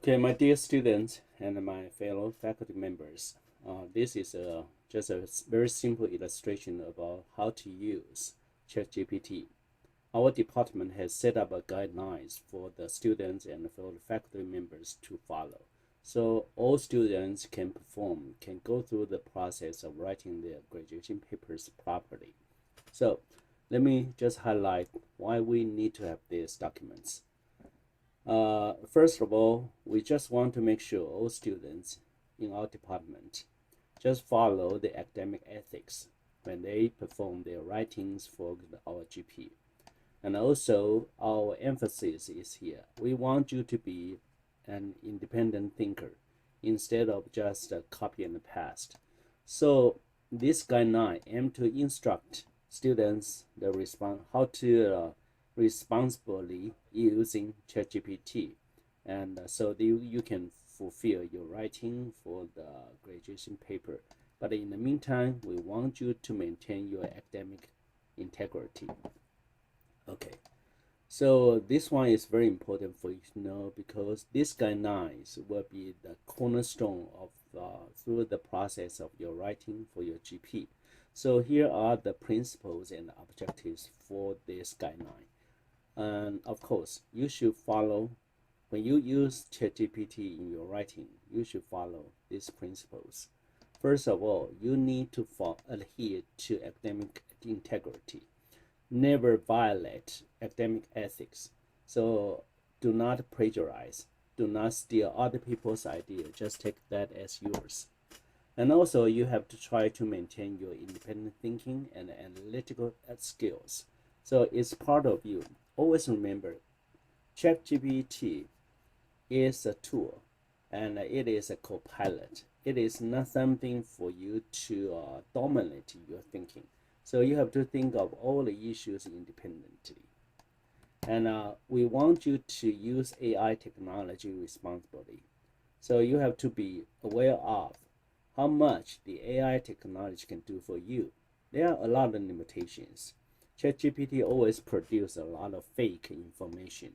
Okay, my dear students and my fellow faculty members, this is just a very simple illustration about how to use ChatGPT. Our department has set up a guidelines for the students and for the faculty members to follow. So all students can go through the process of writing their graduation papers properly. So let me just highlight why we need to have these documents. First of all, we just want to make sure all students in our department just follow the academic ethics when they perform their writings for our GP. And also, our emphasis is here. We want you to be an independent thinker instead of just a copy and paste. So this guideline aims to instruct students how to responsibly using ChatGPT, and so that you can fulfill your writing for the graduation paper. But in the meantime, we want you to maintain your academic integrity. Okay, so this one is very important for you to know because these guidelines will be the cornerstone of through the process of your writing for your GP. So here are the principles and objectives for this guideline. And of course, you should follow, when you use ChatGPT in your writing, you should follow these principles. First of all, you need to adhere to academic integrity. Never violate academic ethics. So do not plagiarize. Do not steal other people's idea. Just take that as yours. And also, you have to try to maintain your independent thinking and analytical skills. So it's part of you. Always remember, ChatGPT is a tool and it is a co-pilot. It is not something for you to dominate your thinking. So you have to think of all the issues independently. And we want you to use AI technology responsibly. So you have to be aware of how much the AI technology can do for you. There are a lot of limitations. ChatGPT always produces a lot of fake information,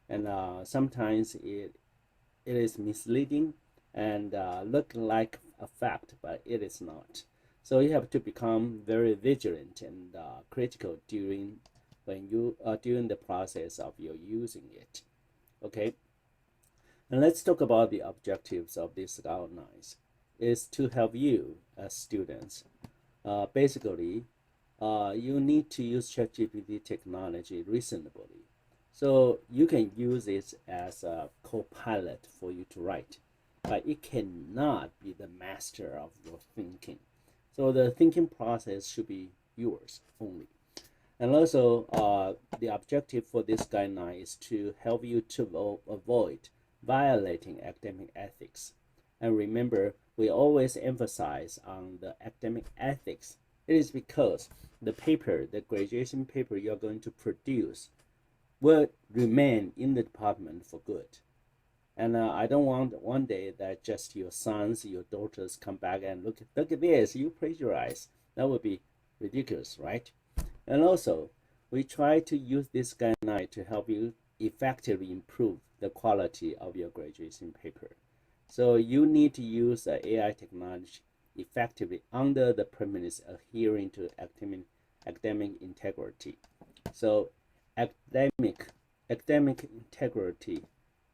and sometimes it is misleading and look like a fact, but it is not. So you have to become very vigilant and critical during the process of your using it. Okay, and let's talk about the objectives of these guidelines. Is to help you as students. Basically, you need to use ChatGPT technology reasonably. So you can use it as a co-pilot for you to write, but it cannot be the master of your thinking. So the thinking process should be yours only. And also, the objective for this guideline is to help you to avoid violating academic ethics. And remember, we always emphasize on the academic ethics. It is because the graduation paper you're going to produce, will remain in the department for good. And I don't want one day that just your sons, your daughters come back and look at this, you plagiarize. That would be ridiculous, right? And also, we try to use this guideline to help you effectively improve the quality of your graduation paper. So you need to use AI technology effectively under the premise adhering to academic integrity. So academic integrity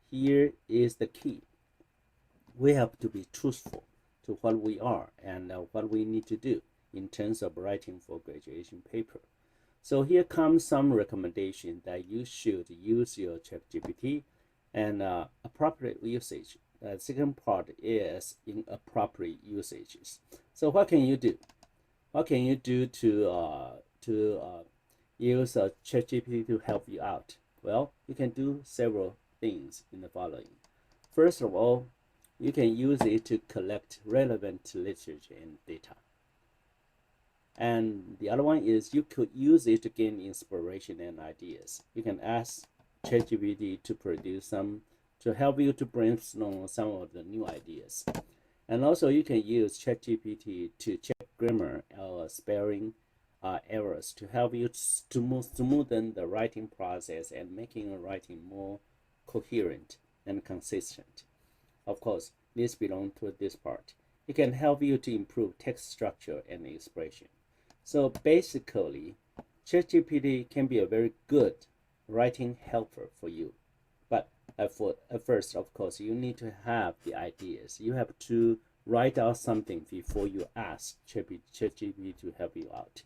here is the key. We have to be truthful to what we are and what we need to do in terms of writing for graduation paper. So here comes some recommendation that you should use your ChatGPT and appropriate usage. The second part is inappropriate usages. So what can you do? What can you do to use ChatGPT to help you out? Well, you can do several things in the following. First of all, you can use it to collect relevant literature and data. And the other one is you could use it to gain inspiration and ideas. You can ask ChatGPT to produce to help you to brainstorm some of the new ideas. And also you can use ChatGPT to check grammar or spelling errors to help you to smoothen the writing process and making the writing more coherent and consistent. Of course, this belongs to this part. It can help you to improve text structure and expression. So basically, ChatGPT can be a very good writing helper for you. But at first, of course, you need to have the ideas. You have to write out something before you ask ChatGPT to help you out.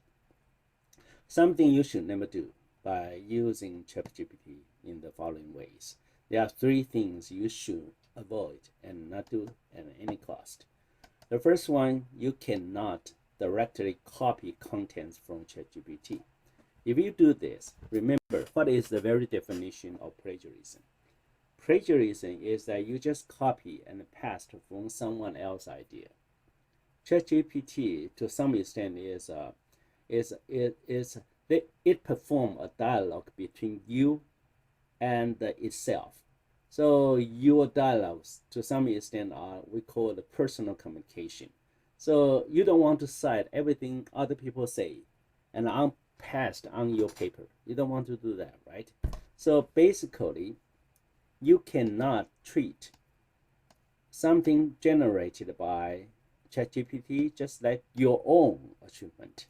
Something you should never do by using ChatGPT in the following ways. There are three things you should avoid and not do at any cost. The first one, you cannot directly copy contents from ChatGPT. If you do this, remember what is the very definition of plagiarism. Plagiarism is that you just copy and paste from someone else's idea. ChatGPT, to some extent, it perform a dialogue between you and itself. So your dialogues, to some extent, are we call the personal communication. So you don't want to cite everything other people say and paste on your paper. You don't want to do that, right? So basically, you cannot treat something generated by ChatGPT just like your own achievement.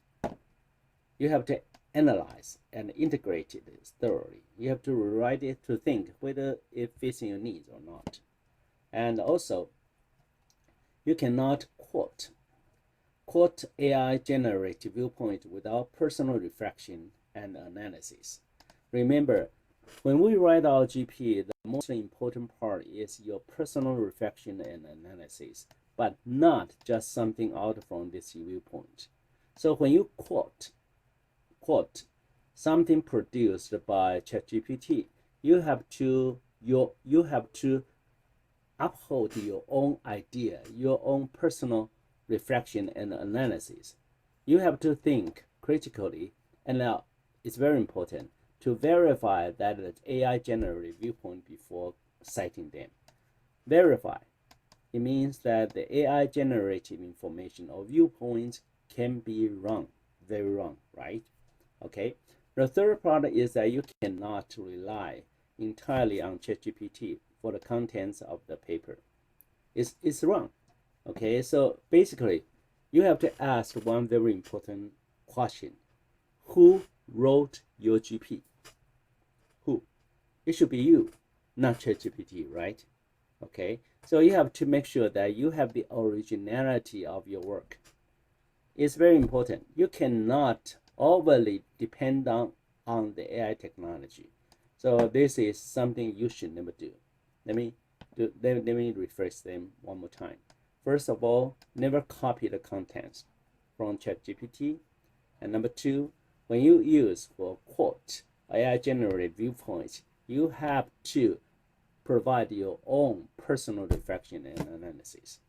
You have to analyze and integrate it thoroughly. You have to rewrite it to think whether it fits in your needs or not. And also, you cannot quote AI generated viewpoint without personal reflection and analysis. Remember, when we write our GP, the most important part is your personal reflection and analysis, but not just something out from this viewpoint. So when you quote something produced by ChatGPT, you have to uphold your own idea, your own personal reflection and analysis. You have to think critically, and it's very important to verify that the AI generated viewpoint before citing them. Verify. It means that the AI generated information or viewpoints can be wrong, very wrong, right? Okay. The third part is that you cannot rely entirely on ChatGPT for the contents of the paper. It's wrong. Okay, so basically, you have to ask one very important question. Who wrote your GP? Who? It should be you, not ChatGPT, right? Okay, so you have to make sure that you have the originality of your work. It's very important. You cannot overly depend on the AI technology. So this is something you should never do. Let me rephrase them one more time. First of all, never copy the contents from ChatGPT. And number two, when you use for quote AI generated viewpoints, you have to provide your own personal reflection and analysis.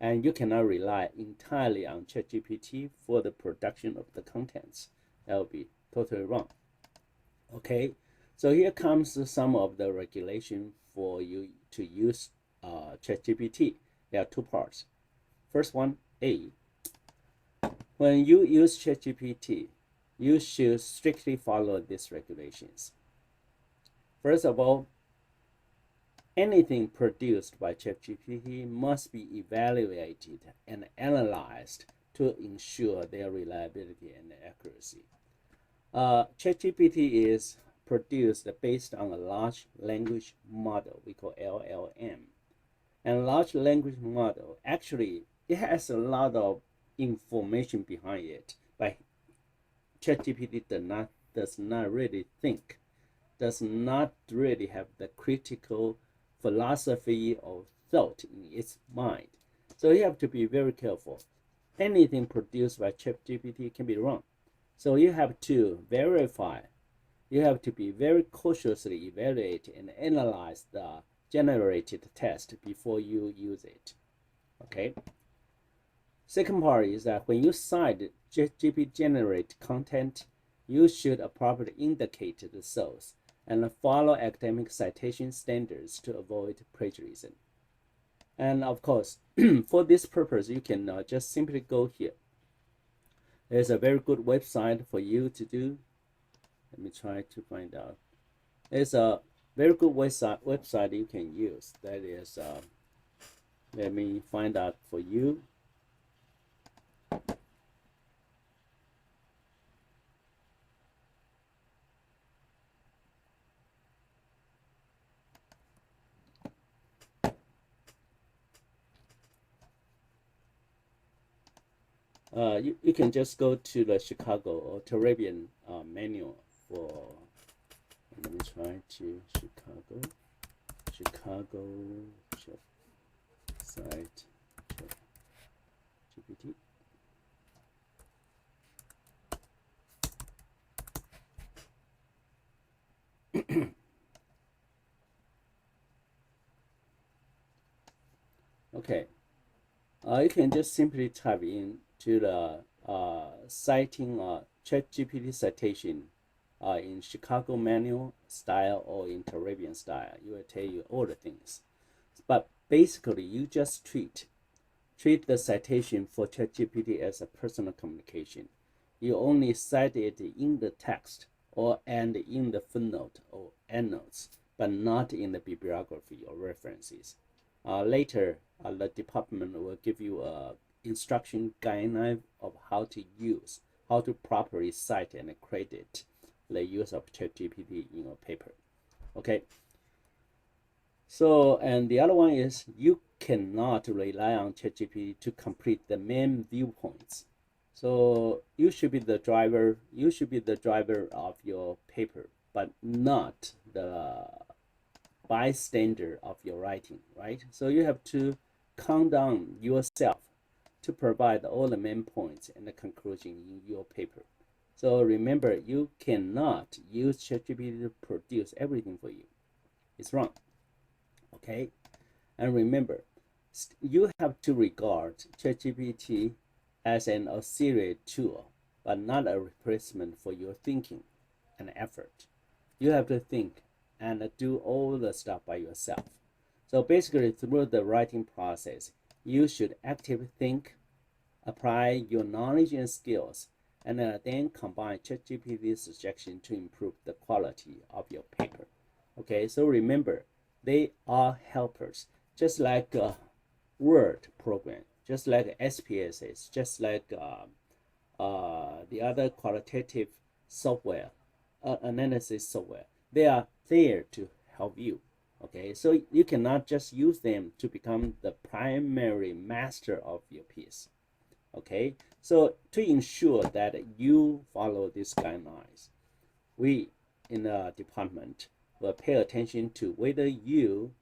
And you cannot rely entirely on ChatGPT for the production of the contents. That would be totally wrong. Okay, so here comes some of the regulation for you to use ChatGPT. There are two parts. First one, A. When you use ChatGPT, you should strictly follow these regulations. First of all, anything produced by ChatGPT must be evaluated and analyzed to ensure their reliability and accuracy. ChatGPT is produced based on a large language model we call LLM. And large language model, actually, it has a lot of information behind it, but ChatGPT does not really think, does not really have the critical philosophy or thought in its mind. So you have to be very careful. Anything produced by ChatGPT can be wrong. So you have to verify. You have to be very cautiously evaluate and analyze the generated text before you use it. Okay. Second part is that when you cite ChatGPT generate content, you should appropriately indicate the source and follow academic citation standards to avoid plagiarism. And of course, for this purpose, you can just simply go here. There's a very good website for you to do. Let me try to find out. There's a very good website you can use. That is Let me find out for you. You can just go to the Chicago or Caribbean manual for, let me try to Chicago site GPT. Okay, you can just simply type in to the citing ChatGPT citation in Chicago manual style or in Caribbean style. It will tell you all the things. But basically, you just treat the citation for ChatGPT as a personal communication. You only cite it in the text or and in the footnote or endnotes, but not in the bibliography or references. Later, the department will give you a instruction guideline of how to properly cite and credit the use of ChatGPT in your paper. Okay. So, and the other one is you cannot rely on ChatGPT to complete the main viewpoints. So you should be the driver. You should be the driver of your paper, but not the bystander of your writing, right? So you have to calm down yourself to provide all the main points and the conclusion in your paper. So remember, you cannot use ChatGPT to produce everything for you. It's wrong. Okay, and remember, you have to regard ChatGPT as an auxiliary tool, but not a replacement for your thinking and effort. You have to think and do all the stuff by yourself. So basically, through the writing process, you should actively think, apply your knowledge and skills, and then combine ChatGPT's suggestion to improve the quality of your paper. Okay, so remember, they are helpers, just like a Word program, just like SPSS, just like the other qualitative software, analysis software. They are there to help you. Okay, so you cannot just use them to become the primary master of your piece. Okay, so to ensure that you follow these guidelines, we in the department will pay attention to whether you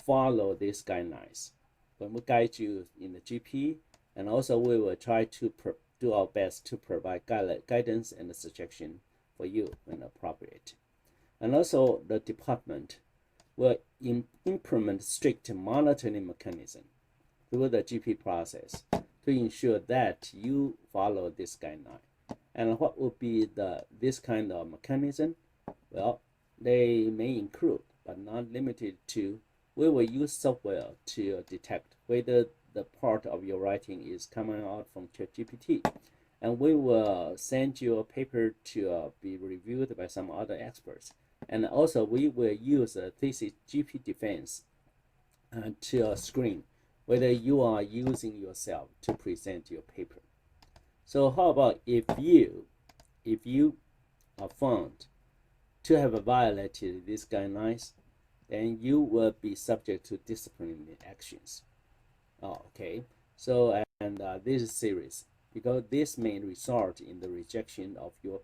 follow these guidelines when we guide you in the GP, and also we will try to do our best to provide guidance and suggestion for you when appropriate. And also the department will implement strict monitoring mechanism through the GP process to ensure that you follow this guideline. And what would be this kind of mechanism? Well, they may include, but not limited to, we will use software to detect whether the part of your writing is coming out from ChatGPT. And we will send your paper to be reviewed by some other experts. And also we will use a thesis GP defense to screen whether you are using yourself to present your paper. So how about if you are found to have violated these guidelines, then you will be subject to disciplinary actions. Okay, so and this is serious because this may result in the rejection of your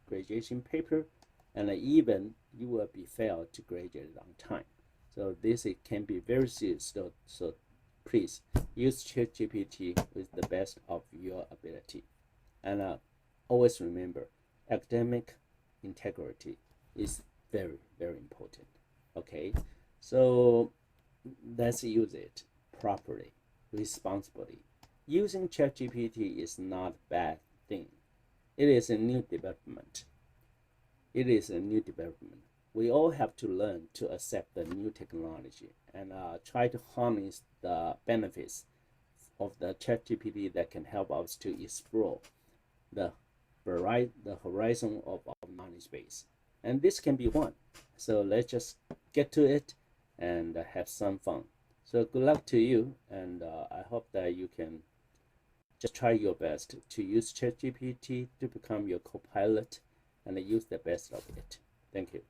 graduation paper, and even you will be failed to graduate on time. So this it can be very serious. So please use ChatGPT with the best of your ability, and always remember, academic integrity is very, very important. Okay, so let's use it properly, responsibly. Using ChatGPT is not a bad thing. It is a new development. It is a new development. We all have to learn to accept the new technology and try to harness the benefits of the ChatGPT that can help us to explore the horizon of our knowledge base. And this can be one. So let's just get to it and have some fun. So good luck to you, and I hope that you can just try your best to use ChatGPT to become your co-pilot and use the best of it. Thank you.